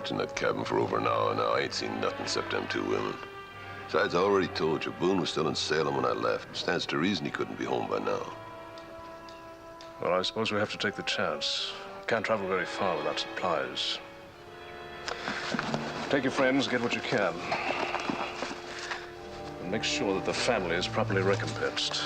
watching that cabin for over an hour now. I ain't seen nothing except them two women. Besides, I already told you, Boone was still in Salem when I left. Stands to reason he couldn't be home by now. Well, I suppose we have to take the chance. Can't travel very far without supplies. Take your friends, get what you can. And make sure that the family is properly recompensed.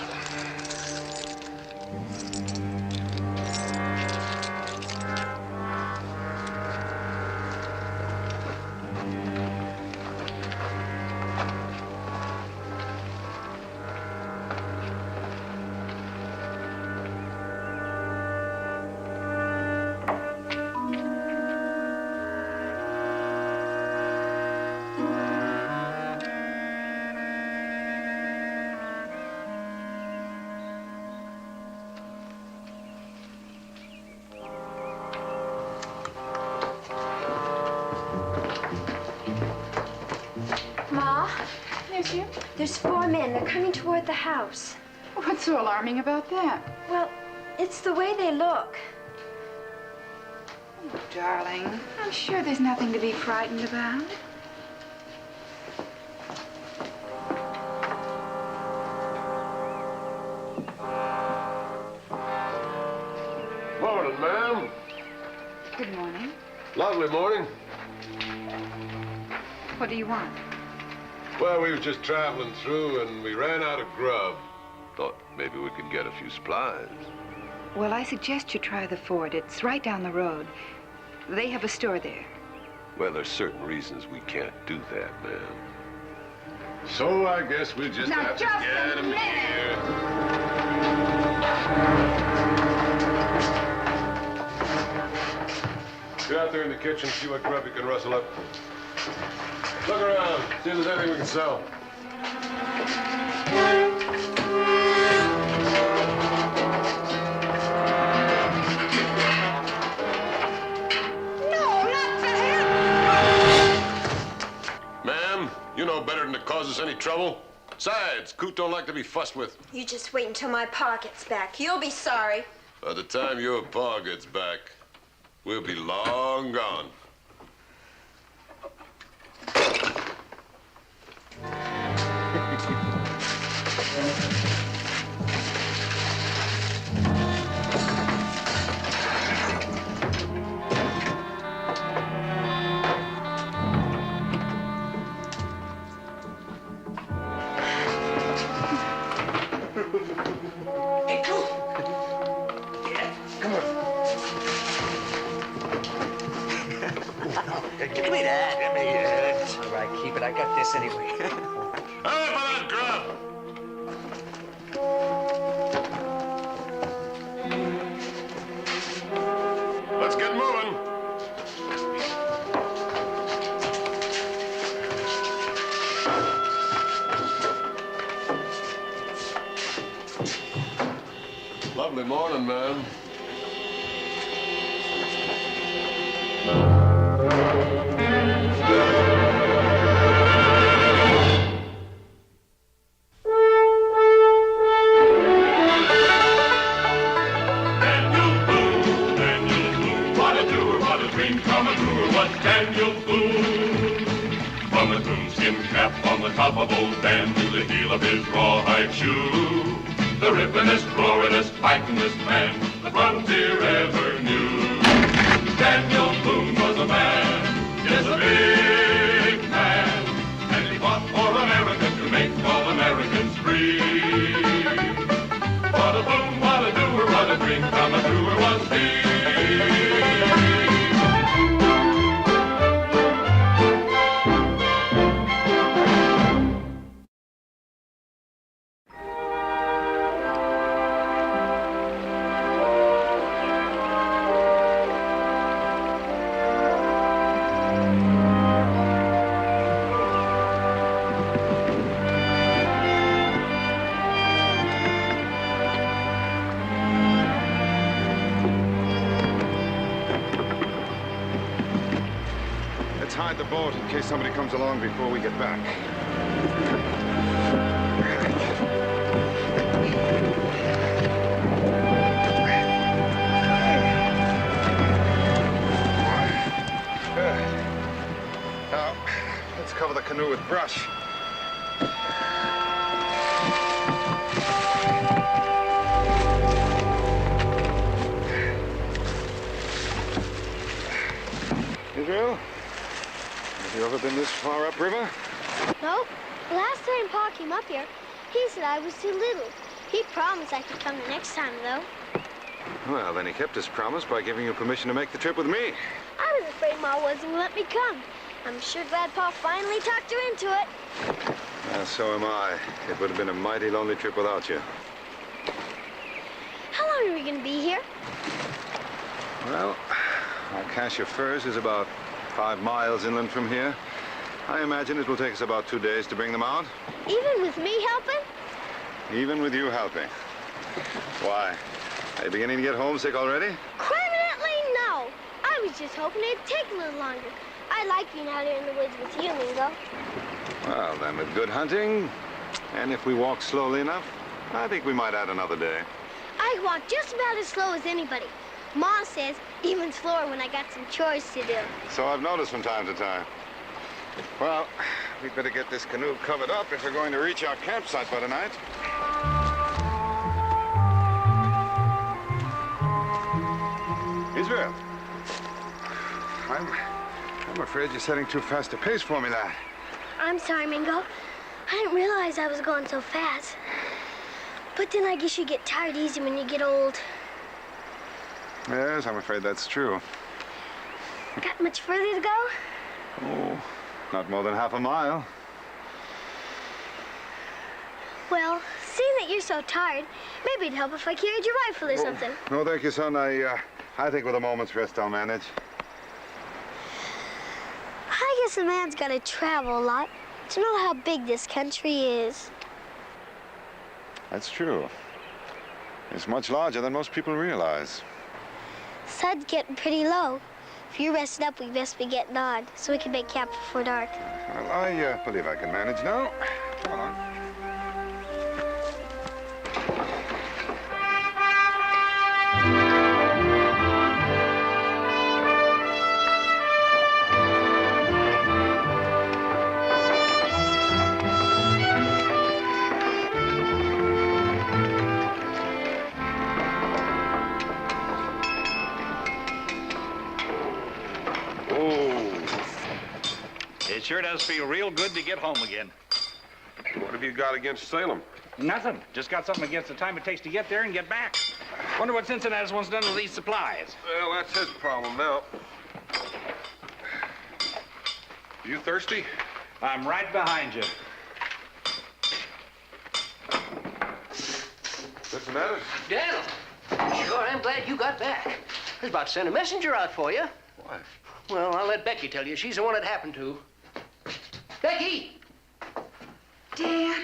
There's 4 men. They're coming toward the house. What's so alarming about that? Well, it's the way they look. Oh, darling, I'm sure there's nothing to be frightened about. Morning, ma'am. Good morning. Lovely morning. What do you want? Well, we were just traveling through and we ran out of grub. Thought maybe we could get a few supplies. Well, I suggest you try the Ford. It's right down the road. They have a store there. Well, there's certain reasons we can't do that, ma'am. So I guess we'll just have to get them here. Get out there in the kitchen, see what grub you can rustle up. Look around, see if there's anything we can sell. No, not for him! Ma'am, you know better than to cause us any trouble. Besides, Coot don't like to be fussed with. You just wait until my pa gets back. You'll be sorry. By the time your pa gets back, we'll be long gone. Hey, Coot! Yeah, come on. Give me that. Give me it. All right, keep it. I got this anyway. Hurry for that grub! Let's get moving. Lovely morning, man. From a coonskin cap on the top of old Dan to the heel of his rawhide shoe, the rippin'est, roaring'est, fighting'est man the frontier ever knew. Daniel Boone was a man, yes, a big man, and he fought for America to make all Americans free. What a Boone, what a doer, what a dream come truer was he. Hide the boat in case somebody comes along before we get back. cover the canoe with brush. Israel, have you ever been this far upriver? Nope. Last time Pa came up here, he said I was too little. He promised I could come the next time, though. Well, then he kept his promise by giving you permission to make the trip with me. I was afraid Ma wasn't going to let me come. I'm sure glad Pa finally talked her into it. Well, so am I. It would have been a mighty lonely trip without you. How long are we going to be here? Well, Acacia Firs is about 5 miles inland from here. I imagine it will take us about 2 days to bring them out. Even with me helping? Even with you helping. Why? Are you beginning to get homesick already? Permanently, no. I was just hoping it'd take a little longer. I like being out here in the woods with you, Mingo. Well, then, with good hunting, and if we walk slowly enough, I think we might add another day. I walk just about as slow as anybody. Ma says even slower when I got some chores to do. So I've noticed from time to time. Well, we'd better get this canoe covered up if we're going to reach our campsite by tonight. Israel, I'm afraid you're setting too fast a pace for me, lad. I'm sorry, Mingo. I didn't realize I was going so fast. But then I guess you get tired easy when you get old. Yes, I'm afraid that's true. Got much further to go? Oh, not more than half a mile. Well, seeing that you're so tired, maybe it'd help if I carried your rifle or something. No, thank you, son. I think with a moment's rest I'll manage. I guess a man's got to travel a lot to know how big this country is. That's true. It's much larger than most people realize. Sun's getting pretty low. If you're rested up, we best be getting on, so we can make camp before dark. Well, I believe I can manage now. Come on. It sure does feel real good to get home again. What have you got against Salem? Nothing. Just got something against the time it takes to get there and get back. Wonder what Cincinnati's once done with these supplies. Well, that's his problem now. You thirsty? I'm right behind you. What's the matter? Daniel, sure, I'm glad you got back. I was about to send a messenger out for you. Why? Well, I'll let Becky tell you. She's the one it happened to. Becky! Dan.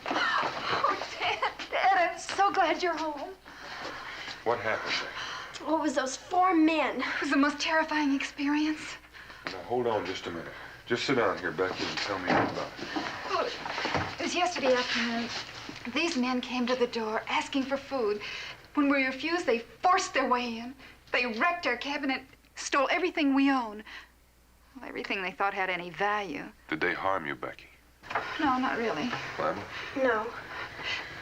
Oh, Dad, I'm so glad you're home. What happened there? What was those 4 men? It was the most terrifying experience. Now, hold on just a minute. Just sit down here, Becky, and tell me all about it. Oh, it was yesterday afternoon. These men came to the door asking for food. When we refused, they forced their way in. They wrecked our cabin and stole everything we own. Well, everything they thought had any value. Did they harm you, Becky? No, not really. Clem? No.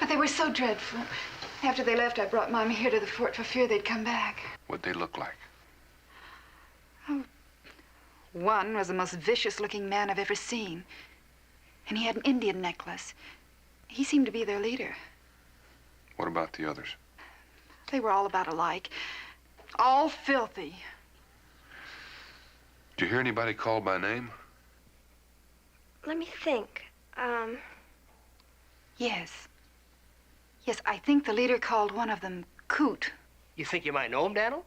But they were so dreadful. After they left, I brought Mommy here to the fort for fear they'd come back. What'd they look like? Oh, one was the most vicious-looking man I've ever seen. And he had an Indian necklace. He seemed to be their leader. What about the others? They were all about alike. All filthy. Did you hear anybody called by name? Let me think. Yes. Yes, I think the leader called one of them Coot. You think you might know him, Daniel?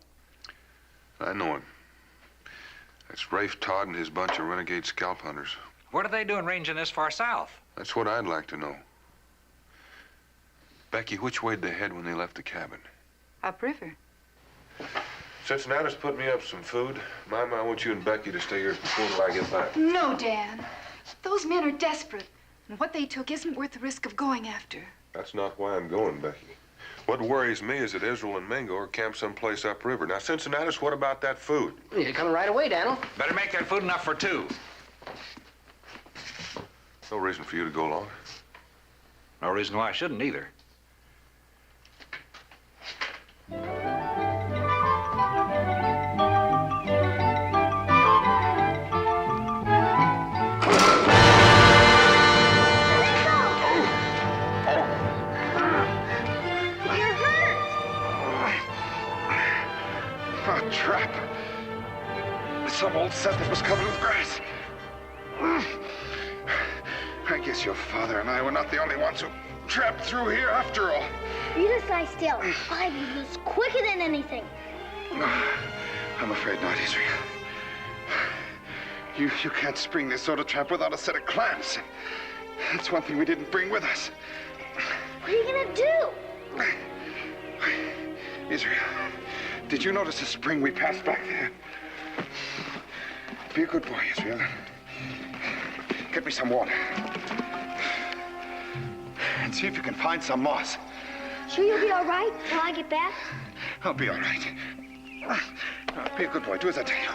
I know him. That's Rafe Todd and his bunch of renegade scalp hunters. What are they doing ranging this far south? That's what I'd like to know. Becky, which way did they head when they left the cabin? Upriver. Cincinnati's put me up some food. Mama, I want you and Becky to stay here until I get back. No, Dan. Those men are desperate. And what they took isn't worth the risk of going after. That's not why I'm going, Becky. What worries me is that Israel and Mingo are camped someplace upriver. Now, Cincinnatus, what about that food? You're coming right away, Daniel. Better make that food enough for two. No reason for you to go along. No reason why I shouldn't either. A trap. Some old set that was covered with grass. I guess your father and I were not the only ones who trapped through here after all. You just lie still. I'll be as quicker than anything. I'm afraid not, Israel. You can't spring this sort of trap without a set of clamps. That's one thing we didn't bring with us. What are you gonna do? Israel, did you notice the spring we passed back there? Be a good boy, Israel. Get me some water. And see if you can find some moss. Sure you'll be all right till I get back? I'll be all right. Be a good boy. Do as I tell you.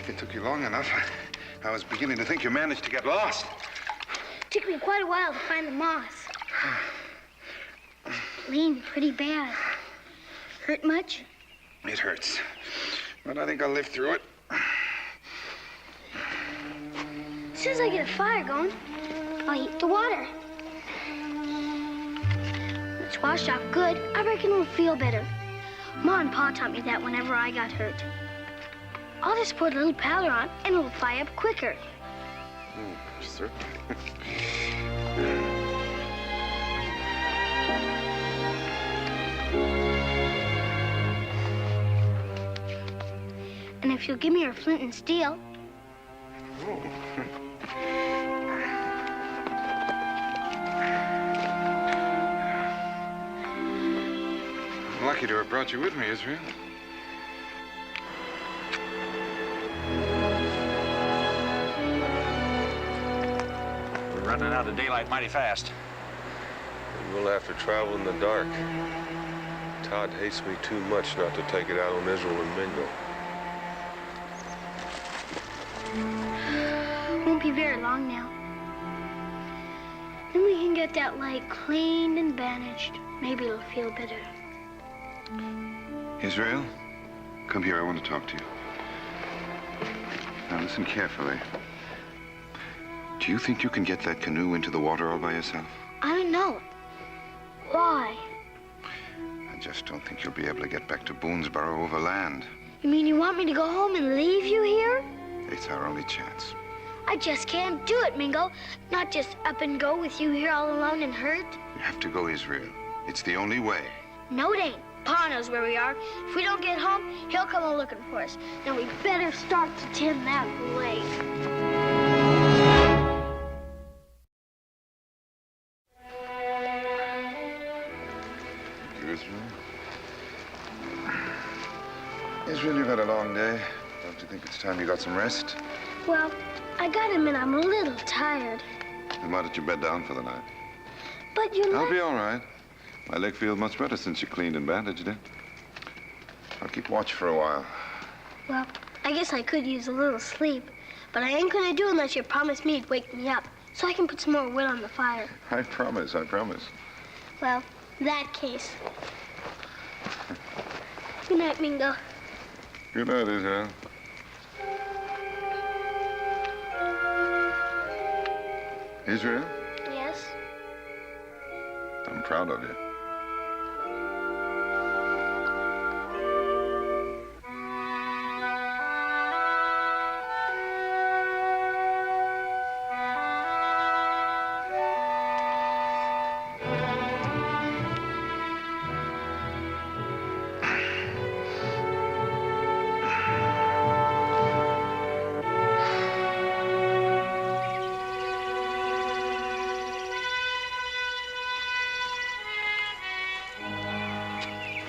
It took you long enough. I was beginning to think you managed to get lost. It took me quite a while to find the moss. Bleeding pretty bad. Hurt much? It hurts. But I think I'll live through it. As soon as I get a fire going, I'll heat the water. When it's washed off good, I reckon it'll feel better. Ma and Pa taught me that whenever I got hurt. I'll just put a little powder on, and it'll fly up quicker. Certainly. And if you'll give me your flint and steel. I'm lucky to have brought you with me, Israel. We're running out of daylight mighty fast. And we'll have to travel in the dark. Todd hates me too much not to take it out on Israel and Mingo. Won't be very long now. Then we can get that light cleaned and bandaged. Maybe it'll feel better. Israel, come here. I want to talk to you. Now listen carefully. Do you think you can get that canoe into the water all by yourself? I don't know. Why? I just don't think you'll be able to get back to Boonesboro overland. You mean you want me to go home and leave you here? It's our only chance. I just can't do it, Mingo. Not just up and go with you here all alone and hurt. You have to go, Israel. It's the only way. No, it ain't. Pa knows where we are. If we don't get home, he'll come a-looking for us. Now we better start to tend that lake. Israel, you've had a long day. Don't you think it's time you got some rest? Well, I gotta admit I'm a little tired. Then why don't you bed down for the night? But you I'll be all right. My leg feels much better since you cleaned and bandaged it. I'll keep watch for a while. Well, I guess I could use a little sleep. But I ain't gonna do unless you promise me to wake me up so I can put some more wood on the fire. I promise, I promise. Well, in that case. Good night, Mingo. Good night, Israel. Israel, Yes? I'm proud of you.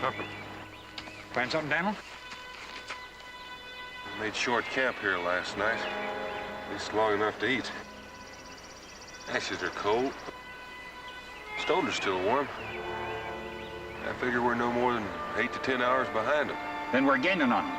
company. Find something, Daniel? We made short camp here last night. At least long enough to eat. Ashes are cold. Stones are still warm. I figure we're no more than 8 to 10 hours behind them. Then we're gaining on them.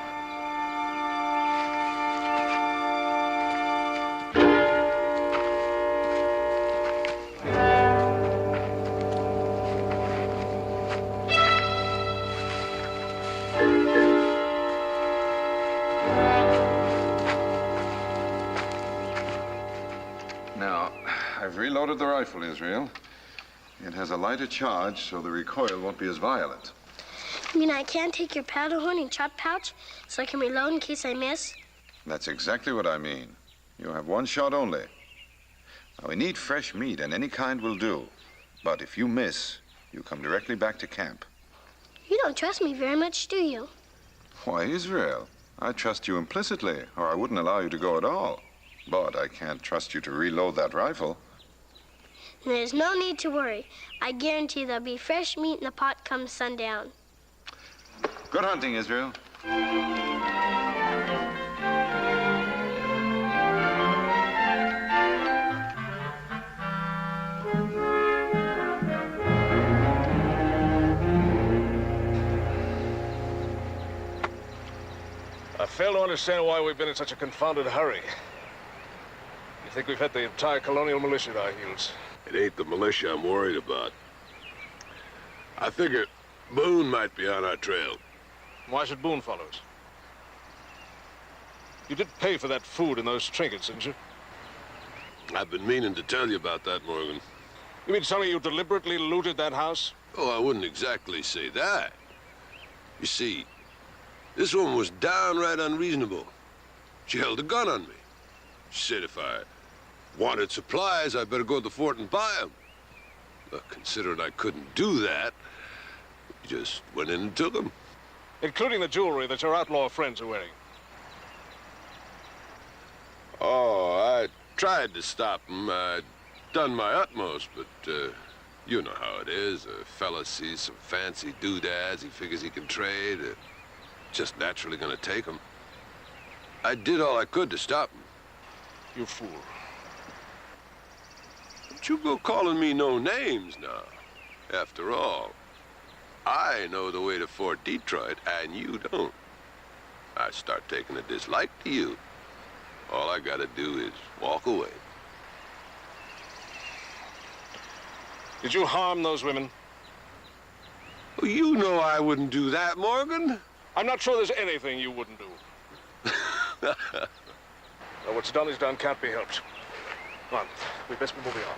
Now, I've reloaded the rifle, Israel. It has a lighter charge, so the recoil won't be as violent. You mean I can't take your powder horn and shot pouch so I can reload in case I miss? That's exactly what I mean. You have one shot only. Now, we need fresh meat, and any kind will do. But if you miss, you come directly back to camp. You don't trust me very much, do you? Why, Israel, I trust you implicitly, or I wouldn't allow you to go at all. But I can't trust you to reload that rifle. There's no need to worry. I guarantee there'll be fresh meat in the pot come sundown. Good hunting, Israel. I fail to understand why we've been in such a confounded hurry. You think we've had the entire colonial militia at our heels? It ain't the militia I'm worried about. I figure Boone might be on our trail. Why should Boone follow us? You did pay for that food and those trinkets, didn't you? I've been meaning to tell you about that, Morgan. You mean to tell me you deliberately looted that house? Oh, I wouldn't exactly say that. You see, this woman was downright unreasonable. She held a gun on me. She said if I wanted supplies, I'd better go to the fort and buy them. Look, considering I couldn't do that, we just went in and took them. Including the jewelry that your outlaw friends are wearing. Oh, I tried to stop them. I'd done my utmost, but you know how it is. A fella sees some fancy doodads, he figures he can trade. Just naturally gonna take them. I did all I could to stop them. You fool. Don't you go calling me no names now. After all, I know the way to Fort Detroit, and you don't. I start taking a dislike to you. All I gotta do is walk away. Did you harm those women? Well, you know I wouldn't do that, Morgan. I'm not sure there's anything you wouldn't do. Well, what's done is done, can't be helped. Come on, we'd best be moving on.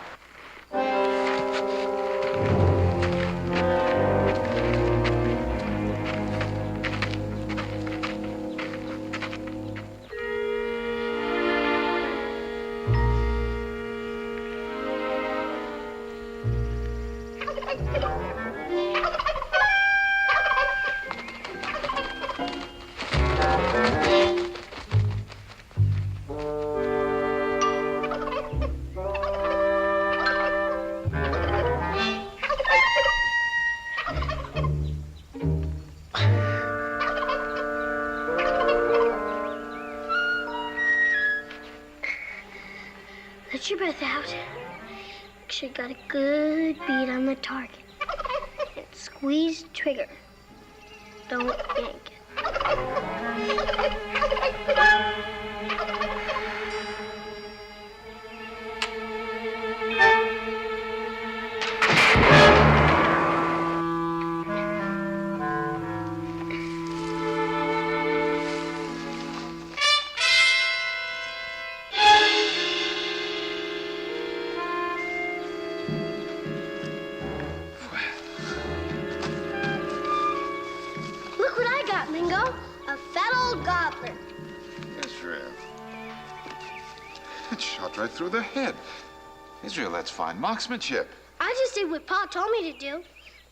Let your breath out. Make sure you got a good bead on the target. And squeeze the trigger. Don't yank it. Mingo, a fat old gobbler. Israel. It shot right through the head. Israel, that's fine marksmanship. I just did what Pa told me to do.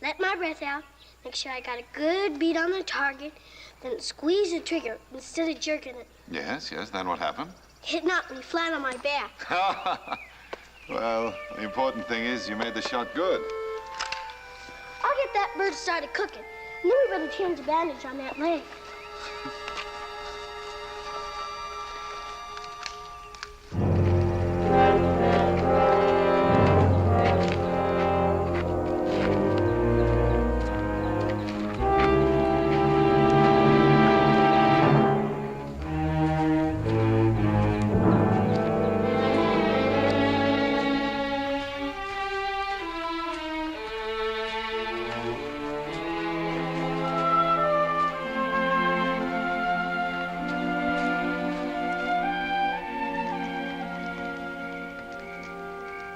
Let my breath out, make sure I got a good bead on the target, then squeeze the trigger instead of jerking it. Yes, then what happened? It knocked me flat on my back. Well, the important thing is you made the shot good. I'll get that bird started cooking. And then we better change the bandage on that leg.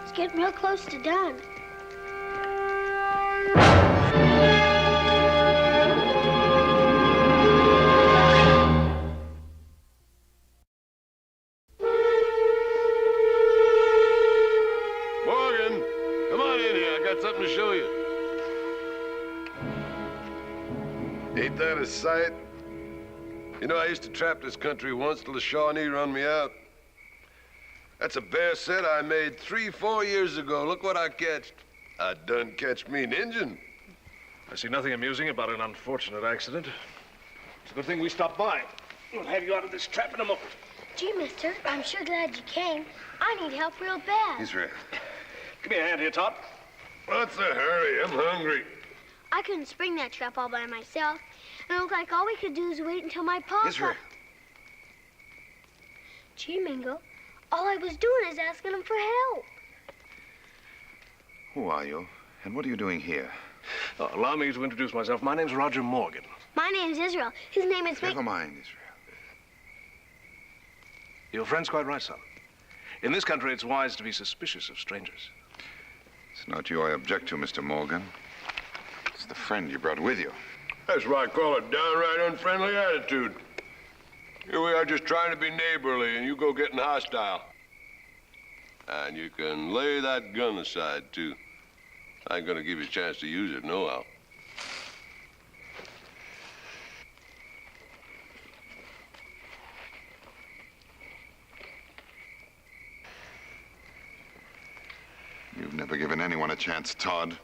It's getting real close to done. Morgan, come on in here. I got something to show you. Ain't that a sight? You know, I used to trap this country once till the Shawnee run me out. That's a bear set I made 3-4 years ago. Look what I catched. I done catch me an Injun. I see nothing amusing about an unfortunate accident. It's a good thing we stopped by. We'll have you out of this trap in a moment. Gee, mister, I'm sure glad you came. I need help real bad. Israel. Give me a hand here, Todd. What's the hurry? I'm hungry. I couldn't spring that trap all by myself. And it looked like all we could do is wait until my papa... Israel. Gee, Mingo, all I was doing is asking him for help. Who are you? And what are you doing here? Allow me to introduce myself. My name's Roger Morgan. My name's Israel. His name is... Never mind, Israel. Your friend's quite right, son. In this country, it's wise to be suspicious of strangers. It's not you I object to, Mr. Morgan. It's the friend you brought with you. That's why I call it downright unfriendly attitude. Here we are just trying to be neighborly, and you go getting hostile. And you can lay that gun aside, too. I ain't gonna give you a chance to use it, nohow. You've never given anyone a chance, Todd.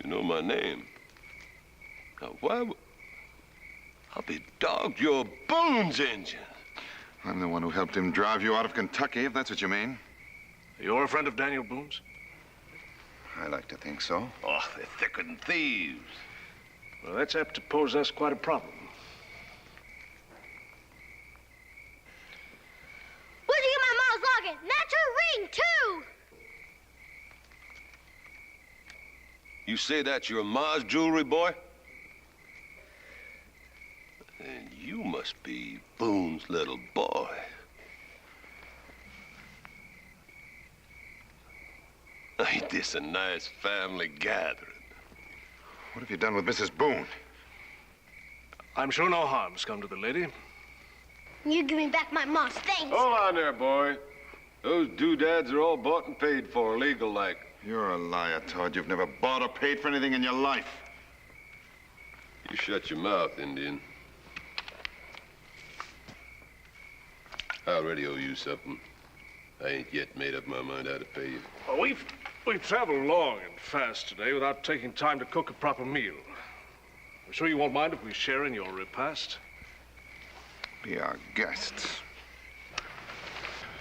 You know my name. Now, I'll be dogged, you're Boone's Injun. I'm the one who helped him drive you out of Kentucky, if that's what you mean. You're a friend of Daniel Boone's? I like to think so. Oh, they're thicker than thieves. Well, that's apt to pose us quite a problem. Where'd you get my mom's locket? And that's her ring, too! You say that's your ma's jewelry, boy? Then you must be Boone's little boy. Ain't this a nice family gathering? What have you done with Mrs. Boone? I'm sure no harm's come to the lady. You give me back my mom's things. Hold on there, boy. Those doodads are all bought and paid for, legal-like. You're a liar, Todd. You've never bought or paid for anything in your life. You shut your mouth, Indian. I already owe you something. I ain't yet made up my mind how to pay you. Well, we've traveled long and fast today without taking time to cook a proper meal. I'm sure you won't mind if we share in your repast. Be our guests.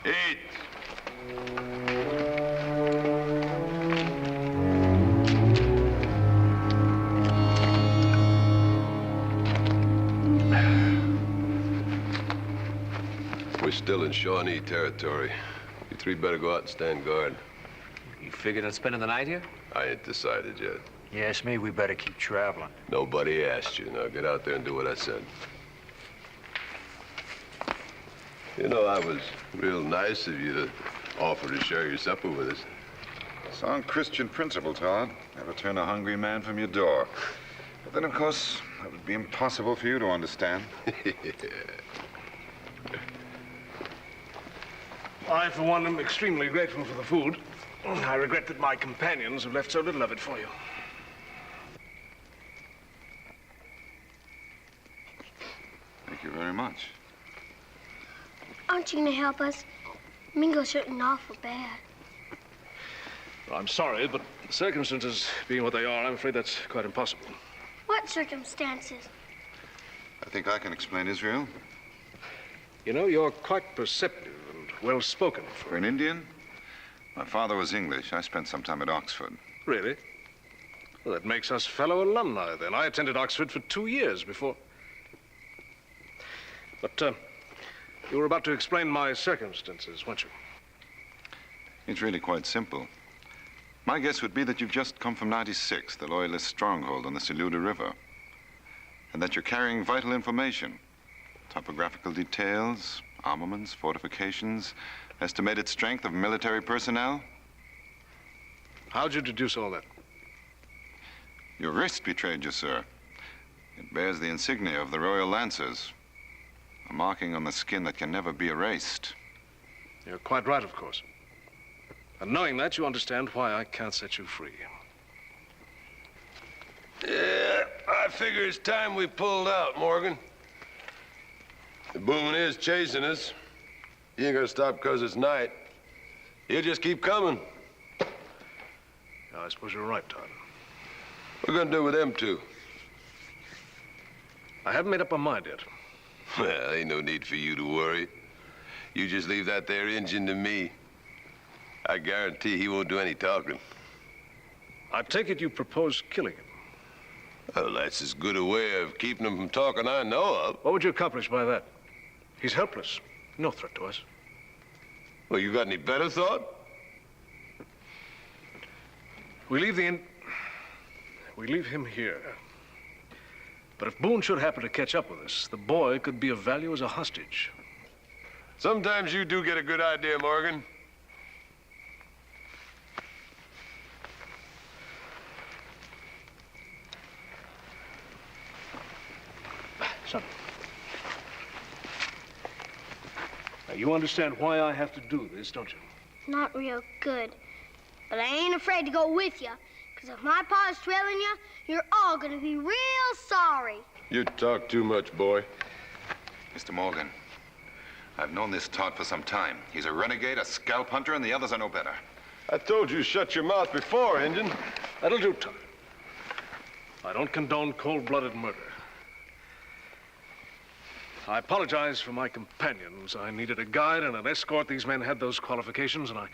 Eat! We're still in Shawnee territory. You three better go out and stand guard. You figured on spending the night here? I ain't decided yet. Yes, me, we better keep traveling. Nobody asked you. Now get out there and do what I said. You know, I was real nice of you to offer to share your supper with us. Sound Christian principle, Todd. Never turn a hungry man from your door. But then, of course, that would be impossible for you to understand. I, for one, am extremely grateful for the food. I regret that my companions have left so little of it for you. Thank you very much. Aren't you gonna help us? Mingo's hurting awful bad. I'm sorry, but the circumstances being what they are, I'm afraid that's quite impossible. What circumstances? I think I can explain, Israel. You know, you're quite perceptive and well-spoken For an Indian? My father was English. I spent some time at Oxford. Really? Well, that makes us fellow alumni, then. I attended Oxford for 2 years before... But, you were about to explain my circumstances, weren't you? It's really quite simple. My guess would be that you've just come from 96, the Loyalist stronghold on the Saluda River, and that you're carrying vital information. Topographical details, armaments, fortifications, estimated strength of military personnel. How'd you deduce all that? Your wrist betrayed you, sir. It bears the insignia of the Royal Lancers, a marking on the skin that can never be erased. You're quite right, of course. And knowing that, you understand why I can't set you free. Yeah, I figure it's time we pulled out, Morgan. The Boone is chasing us. He ain't gonna stop because it's night. He'll just keep coming. Yeah, I suppose you're right, Todd. What are we gonna do with them two? I haven't made up my mind yet. Well, ain't no need for you to worry. You just leave that there engine to me. I guarantee he won't do any talking. I take it you propose killing him. Well, that's as good a way of keeping him from talking I know of. What would you accomplish by that? He's helpless. No threat to us. Well, you got any better thought? We leave him here. But if Boone should happen to catch up with us, the boy could be of value as a hostage. Sometimes you do get a good idea, Morgan. Son. Now, you understand why I have to do this, don't you? Not real good. But I ain't afraid to go with you. Because if my pa's trailing you, you're all gonna be real sorry. You talk too much, boy. Mr. Morgan, I've known this Todd for some time. He's a renegade, a scalp hunter, and the others are no better. I told you shut your mouth before, Injun. That'll do, Todd. I don't condone cold-blooded murder. I apologize for my companions. I needed a guide and an escort. These men had those qualifications, and I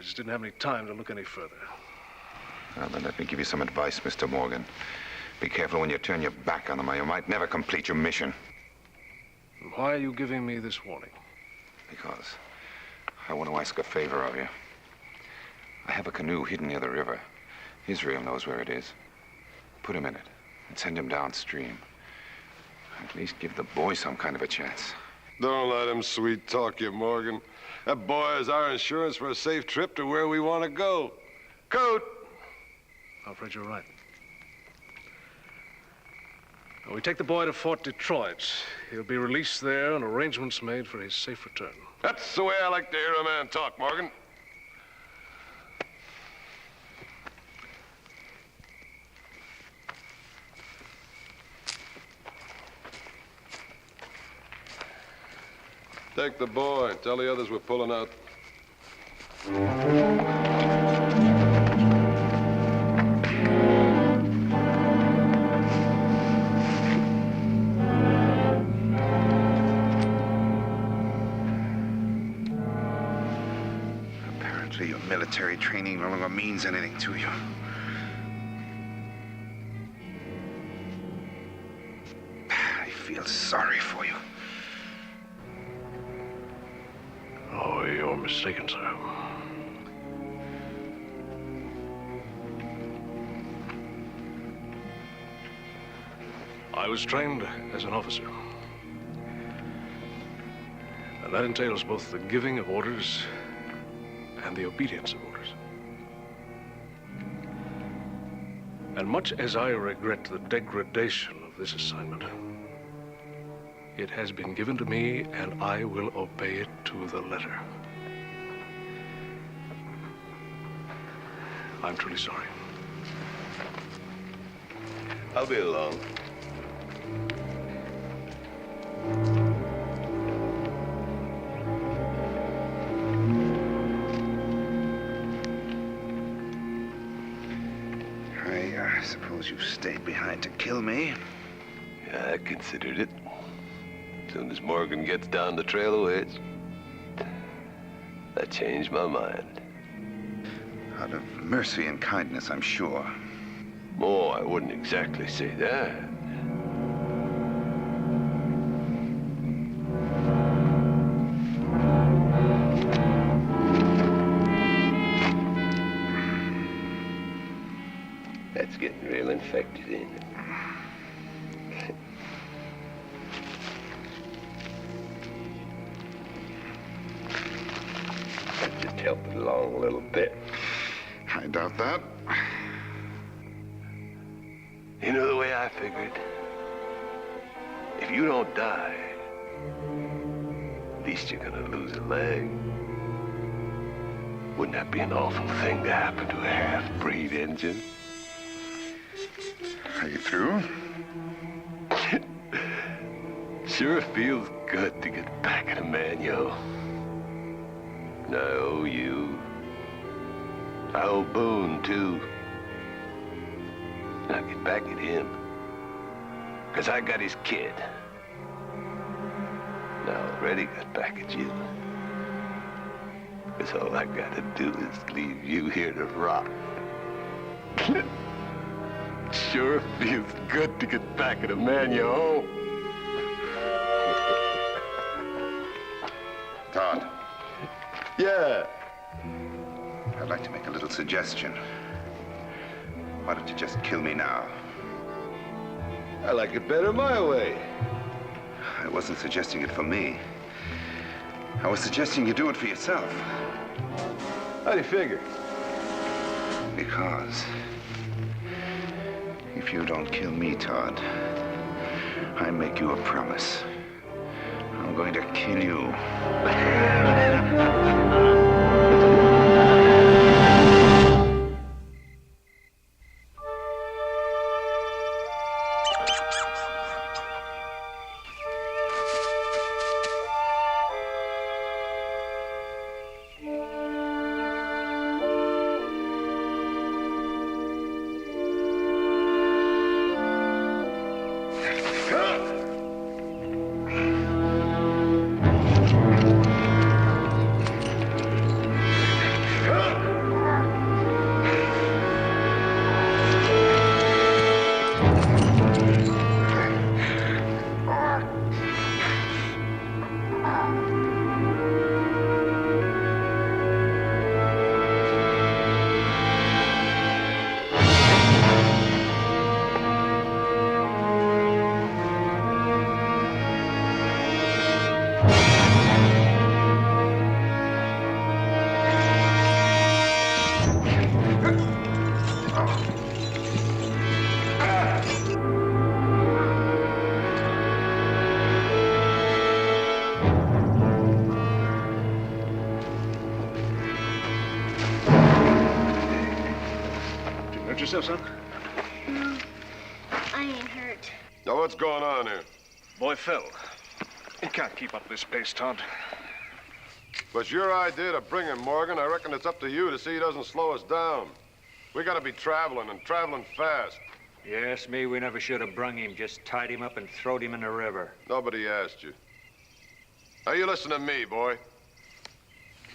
just didn't have any time to look any further. Well, then let me give you some advice, Mr. Morgan. Be careful when you turn your back on them, or you might never complete your mission. And why are you giving me this warning? Because I want to ask a favor of you. I have a canoe hidden near the river. Israel knows where it is. Put him in it and send him downstream. At least give the boy some kind of a chance. Don't let him sweet talk you, Morgan. That boy is our insurance for a safe trip to where we want to go. Coat! I'm afraid you're right. Now, we take the boy to Fort Detroit. He'll be released there and arrangements made for his safe return. That's the way I like to hear a man talk, Morgan. Take the boy and tell the others we're pulling out. Apparently your military training no longer means anything to you. I feel sorry for you. Oh, you're mistaken, sir. I was trained as an officer. And that entails both the giving of orders and the obedience of orders. And much as I regret the degradation of this assignment, it has been given to me, and I will obey it to the letter. I'm truly sorry. I'll be along. I suppose you stayed behind to kill me. Yeah, I considered it. As soon as Morgan gets down the trail a ways, I changed my mind. Out of mercy and kindness, I'm sure. Oh, I wouldn't exactly say that. That's getting real infected, ain't it? That just helped it along a little bit. I doubt that. You know the way I figured? If you don't die, at least you're gonna lose a leg. Wouldn't that be an awful thing to happen to a half-breed Injun? Are you through? Sure feels good to get back at a man, yo. And I owe you. I owe Boone, too. I'll get back at him. 'Cause I got his kid. And I already got back at you. 'Cause all I gotta do is leave you here to rot. Sure feels good to get back at a man you owe. Todd. Yeah. I'd like to make a little suggestion. Why don't you just kill me now? I like it better my way. I wasn't suggesting it for me. I was suggesting you do it for yourself. How do you figure? Because if you don't kill me, Todd, I make you a promise. I'm going to kill you. Yourself, son? No, I ain't hurt. Now, what's going on here? Boy fell. He can't keep up this pace, Todd. But your idea to bring him, Morgan. I reckon it's up to you to see he doesn't slow us down. We gotta be traveling, and traveling fast. Yes, me, we never should have brung him. Just tied him up and throwed him in the river. Nobody asked you. Now, you listen to me, boy.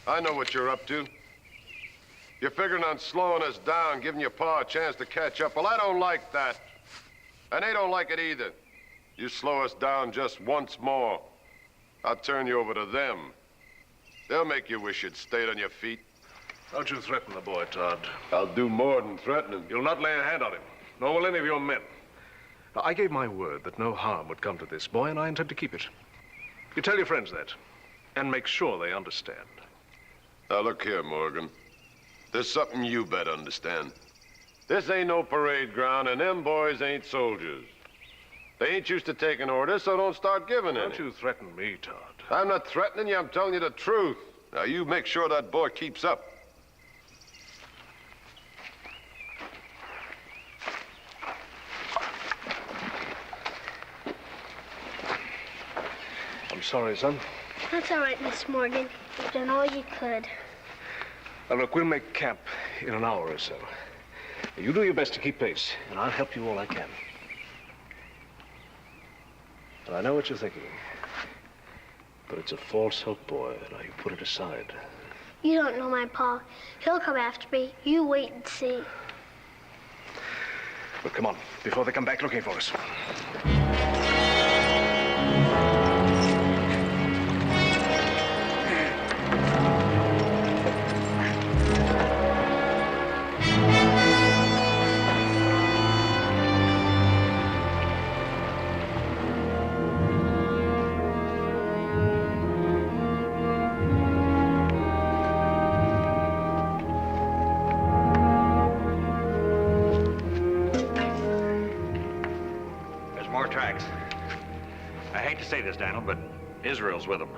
I know what you're up to. You're figuring on slowing us down, giving your pa a chance to catch up. Well, I don't like that. And they don't like it either. You slow us down just once more, I'll turn you over to them. They'll make you wish you'd stayed on your feet. Don't you threaten the boy, Todd. I'll do more than threaten him. You'll not lay a hand on him, nor will any of your men. Now, I gave my word that no harm would come to this boy, and I intend to keep it. You tell your friends that, and make sure they understand. Now, look here, Morgan. There's something you better understand. This ain't no parade ground, and them boys ain't soldiers. They ain't used to taking orders, so don't start giving any. Don't you threaten me, Todd. I'm not threatening you, I'm telling you the truth. Now, you make sure that boy keeps up. I'm sorry, son. That's all right, Miss Morgan. You've done all you could. Now, look, we'll make camp in an hour or so. You do your best to keep pace, and I'll help you all I can. But I know what you're thinking. But it's a false hope, boy. Now you put it aside. You don't know my pa. He'll come after me. You wait and see. Well, come on, before they come back looking for us. This, Daniel, but Israel's with them.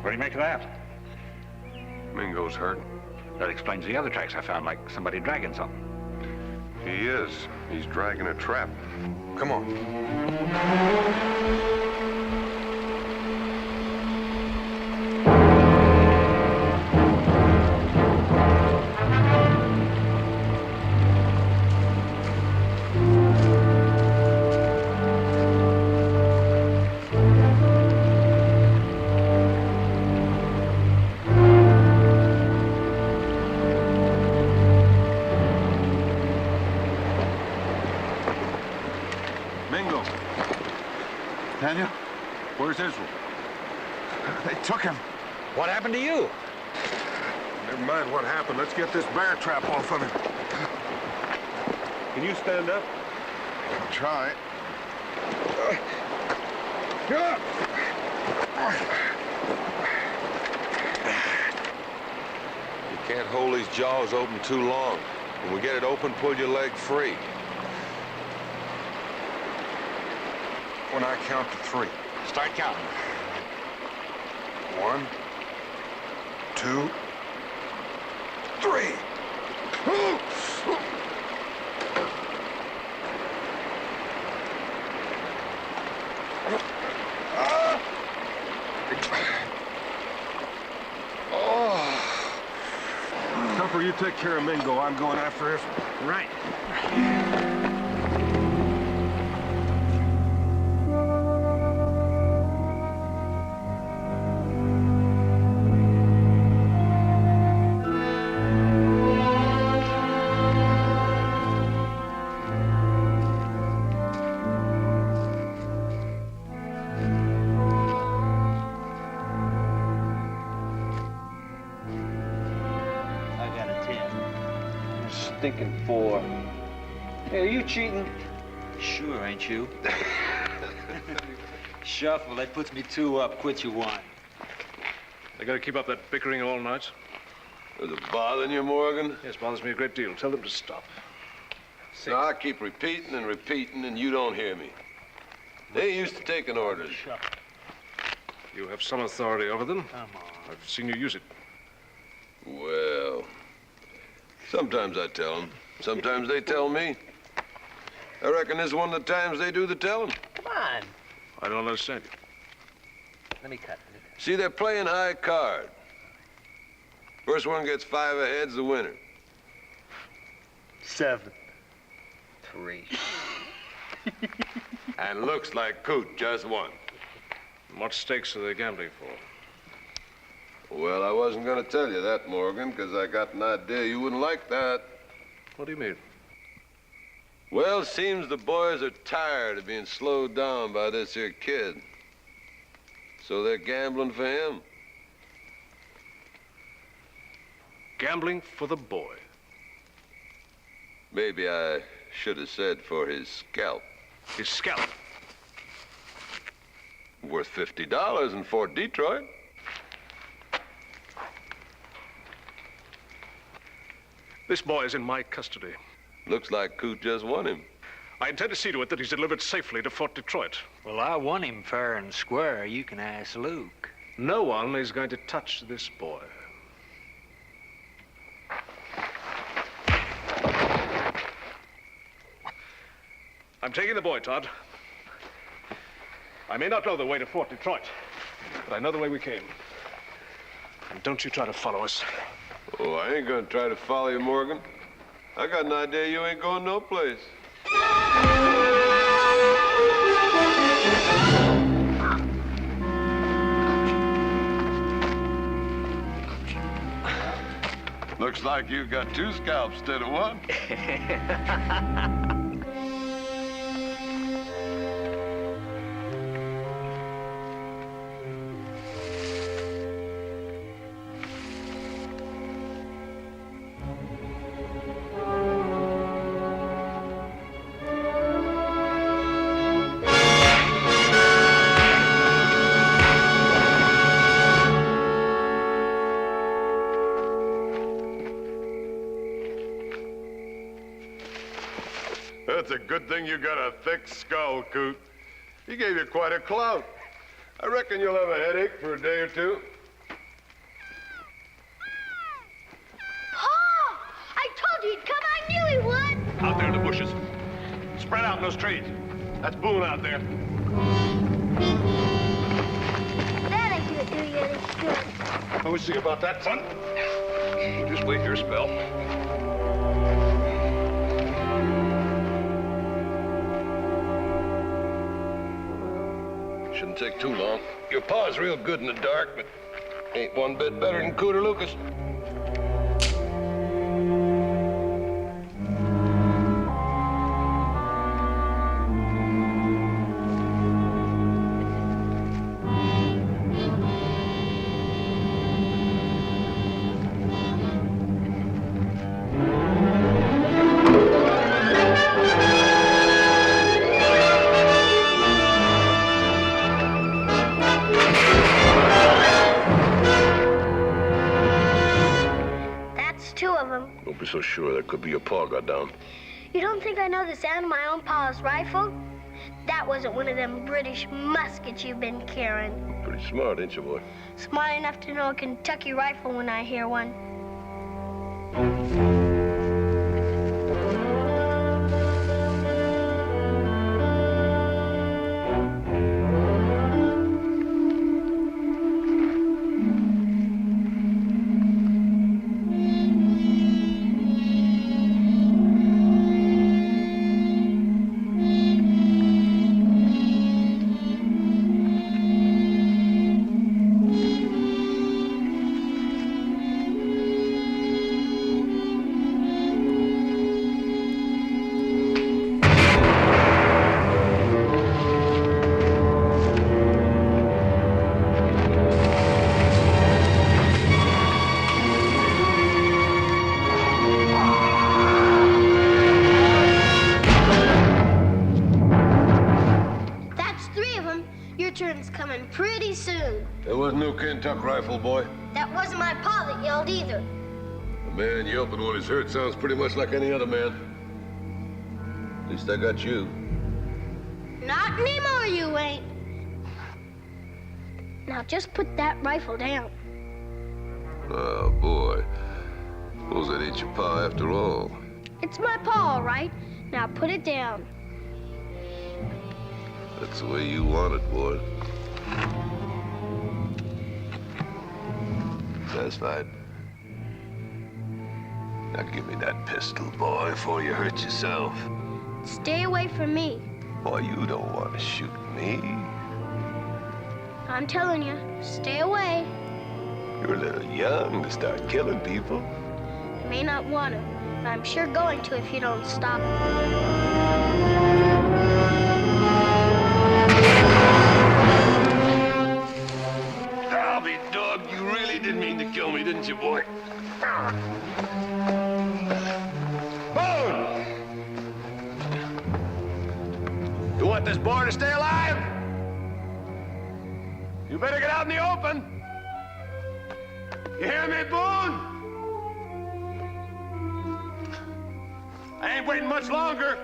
What do you make of that? Mingo's hurt. That explains the other tracks I found, like somebody dragging something. He is. He's dragging a trap. Come on. Daniel, where's Israel? They took him. What happened to you? Never mind what happened. Let's get this bear trap off of him. Can you stand up? I'll try. You can't hold these jaws open too long. When we get it open, pull your leg free. When I count to 3. Start counting. 1, 2, 3. Tupper, you take care of Mingo. I'm going after Israel. Right. Thinking 4. Hey, are you cheating? Sure, ain't you? Shuffle, that puts me 2 up. Quit your whine. They gotta keep up that bickering all night? Is it bothering you, Morgan? Yes, bothers me a great deal. Tell them to stop. No, I keep repeating and repeating, and you don't hear me. They ain't used to taking orders. You have some authority over them. Come on. I've seen you use it. Well, sometimes I tell them. Sometimes they tell me. I reckon this is one of the times they do the telling. Come on. I don't understand you. Let me cut. See, they're playing high card. First one gets 5 ahead's the winner. 7. 3. And looks like Coot just won. What stakes are they gambling for? Well, I wasn't going to tell you that, Morgan, because I got an idea you wouldn't like that. What do you mean? Well, seems the boys are tired of being slowed down by this here kid. So they're gambling for him. Gambling for the boy. Maybe I should have said for his scalp. His scalp? Worth $50 in Fort Detroit. This boy is in my custody. Looks like Coot just won him. I intend to see to it that he's delivered safely to Fort Detroit. Well, I won him fair and square. You can ask Luke. No one is going to touch this boy. I'm taking the boy, Todd. I may not know the way to Fort Detroit, but I know the way we came. And don't you try to follow us. Oh, I ain't gonna try to follow you, Morgan. I got an idea you ain't going no place. Looks like you got two scalps instead of one. That's a good thing you got a thick skull, Coot. He gave you quite a clout. I reckon you'll have a headache for a day or two. Pa! I told you he'd come. I knew he would. Out there in the bushes. Spread out in those trees. That's Boone out there. That ain't gonna do you any good. We'll see about that, son. Just wait your spell. Shouldn't take too long. Your pa's real good in the dark, but ain't one bit better than Cooter Lucas. Don't be so sure. That could be your paw got down. You don't think I know the sound of my own pa's rifle? That wasn't one of them British muskets you've been carrying. Pretty smart, ain't you, boy? Smart enough to know a Kentucky rifle when I hear one. Coming pretty soon. There wasn't no Kentucky rifle, boy. That wasn't my pa that yelled either. A man yelping when he's hurt sounds pretty much like any other man. At least I got you. Not anymore, you ain't. Now just put that rifle down. Oh, boy. Suppose that ain't your pa after all. It's my pa, all right. Now put it down. That's the way you want it, boy. Satisfied? Now give me that pistol, boy, before you hurt yourself. Stay away from me. Boy, you don't want to shoot me. I'm telling you, stay away. You're a little young to start killing people. I may not want to, but I'm sure going to if you don't stop. I'll be dogged. You really didn't mean to kill me, didn't you, boy? Boone! You want this boy to stay alive? You better get out in the open. You hear me, Boone? I ain't waiting much longer.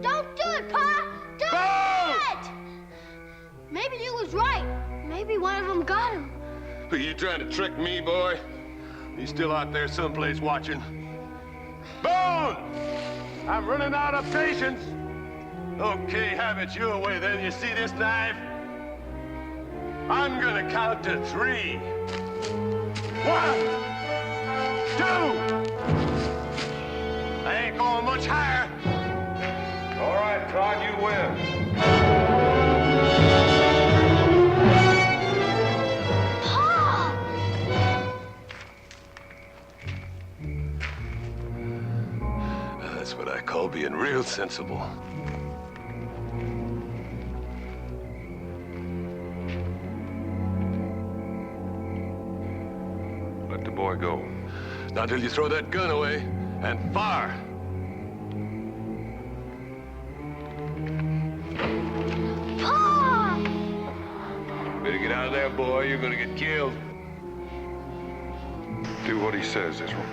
Don't do it, Pa! Don't do it! Maybe you was right. Maybe one of them got him. Are you trying to trick me, boy? He's still out there someplace watching. Boone! I'm running out of patience. Okay, have it your way then. You see this knife? I'm gonna count to 3. 1, too! I ain't going much higher. All right, Todd, you win. That's what I call being real sensible. Let the boy go. Not till you throw that gun away and fire. Pa! Better get out of there, boy. You're gonna get killed. Do what he says, Israel.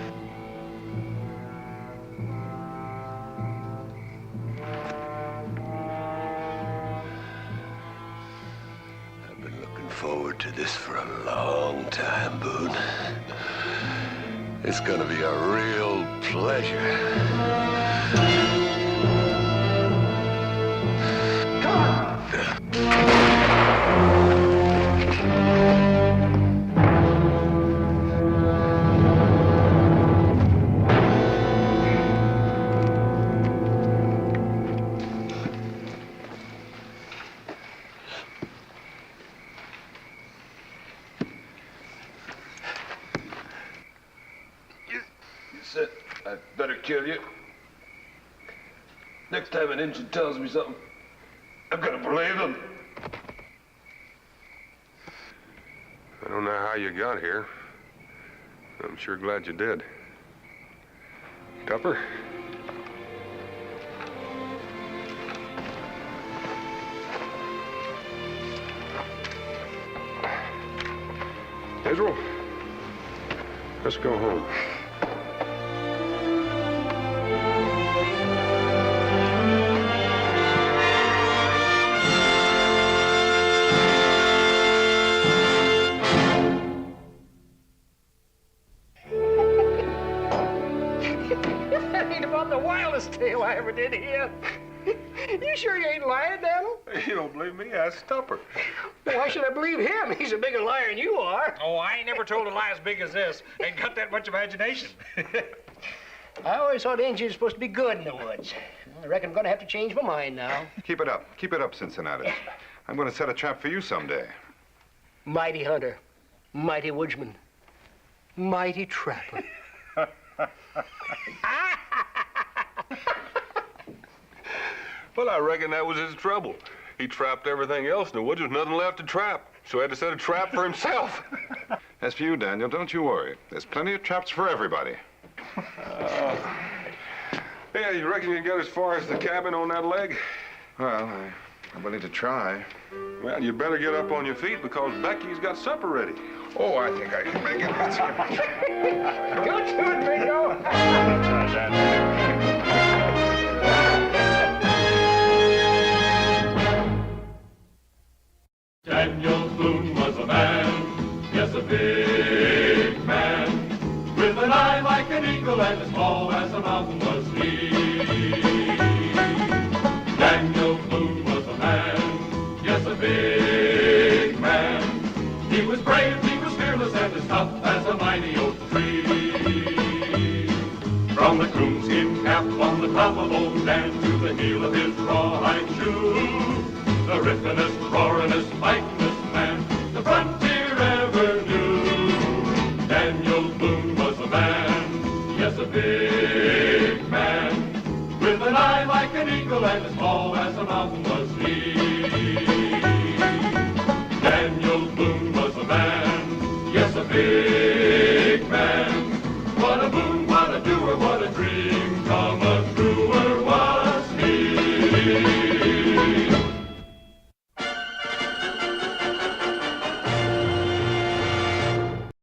I've been looking forward to this for a long time, Boone. It's gonna be a real pleasure. Come on! Said I'd better kill you. Next time an Injun tells me something, I'm gonna believe him. I don't know how you got here. I'm sure glad you did. Tupper? Israel? Let's go home. That ain't about the wildest tale I ever did hear. You sure you ain't lying, Daniel? You don't believe me? Ask Tupper. Why should I believe him? He's a bigger liar than you are. Oh, I ain't never told a lie as big as this. Ain't got that much imagination. I always thought Injuns were supposed to be good in the woods. I reckon I'm gonna have to change my mind now. Keep it up. Keep it up, Cincinnati. I'm going to set a trap for you someday. Mighty hunter, mighty woodsman, mighty trapper. Well, I reckon that was his trouble. He trapped everything else in the woods. There's nothing left to trap. So he had to set a trap for himself. As for you, Daniel, don't you worry. There's plenty of traps for everybody. Yeah, you reckon you can get as far as the cabin on that leg? Well, I'm willing to try. Well, you better get up on your feet because Becky's got supper ready. Oh, I think I can make it. Go to it, Bingo. Daniel Boone was a man, yes, a big man, with an eye like an eagle and as tall as a mountain was he. Daniel Boone was a man, yes, a big man. He was brave, he was fearless, and as tough as a mighty oak tree. From the coonskin cap on the top of old Dan to the heel of his rawhide shoe, the rippenest, roaringest, fightingest man the frontier ever knew. Daniel Boone was a man, yes, a big man, with an eye like an eagle and as tall as a mountain was